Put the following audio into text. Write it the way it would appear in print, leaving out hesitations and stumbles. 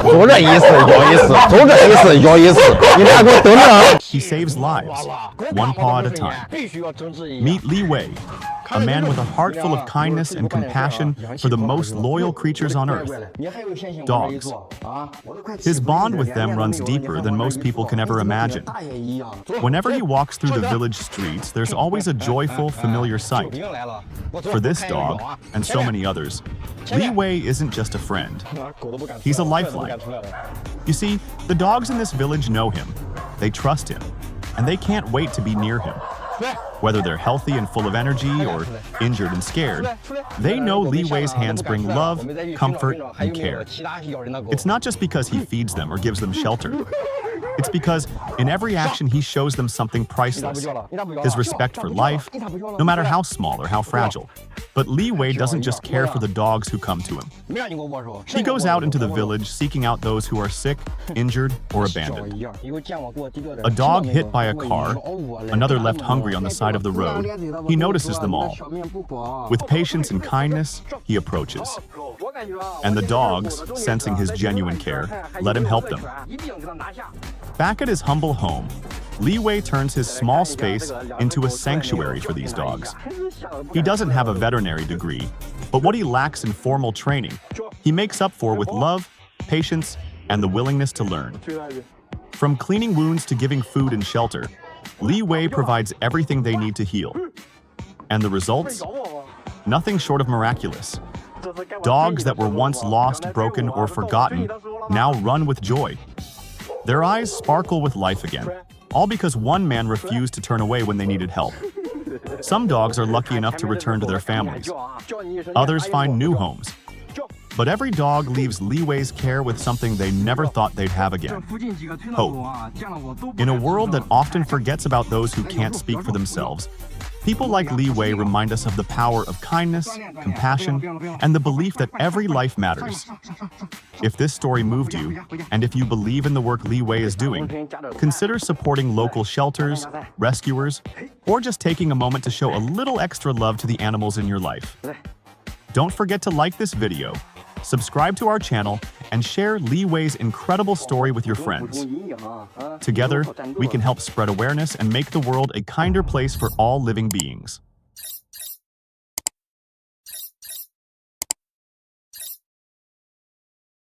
左这一次，右一次，左这一次，右一次，你俩给我等着。He saves lives, one paw at a time. Meet Li Wei, a man with a heart full of kindness and compassion for the most loyal creatures on earth, dogs. His bond with them runs deeper than most people can ever imagine. Whenever he walks through the village streets, there's always a joyful, familiar sight. For this dog, and so many others, Li Wei isn't just a friend. He's a lifeline. You see, the dogs in this village know him, they trust him, and they can't wait to be near him. Whether they're healthy and full of energy or injured and scared, they know Li Wei's hands bring love, comfort, and care. It's not just because he feeds them or gives them shelter. It's because in every action he shows them something priceless, his respect for life, no matter how small or how fragile. But Li Wei doesn't just care for the dogs who come to him. He goes out into the village seeking out those who are sick, injured, or abandoned. A dog hit by a car, another left hungry on the side of the road, he notices them all. With patience and kindness, he approaches. And the dogs, sensing his genuine care, let him help them. Back at his humble home, Li Wei turns his small space into a sanctuary for these dogs. He doesn't have a veterinary degree, but what he lacks in formal training, he makes up for with love, patience, and the willingness to learn. From cleaning wounds to giving food and shelter, Li Wei provides everything they need to heal. And the results? Nothing short of miraculous. Dogs that were once lost, broken, or forgotten now run with joy. Their eyes sparkle with life again, all because one man refused to turn away when they needed help. Some dogs are lucky enough to return to their families. Others find new homes. But every dog leaves Li Wei's care with something they never thought they'd have again: hope. In a world that often forgets about those who can't speak for themselves, people like Li Wei remind us of the power of kindness, compassion, and the belief that every life matters. If this story moved you, and if you believe in the work Li Wei is doing, consider supporting local shelters, rescuers, or just taking a moment to show a little extra love to the animals in your life. Don't forget to like this video, subscribe to our channel, and share Li Wei's incredible story with your friends. Together, we can help spread awareness and make the world a kinder place for all living beings.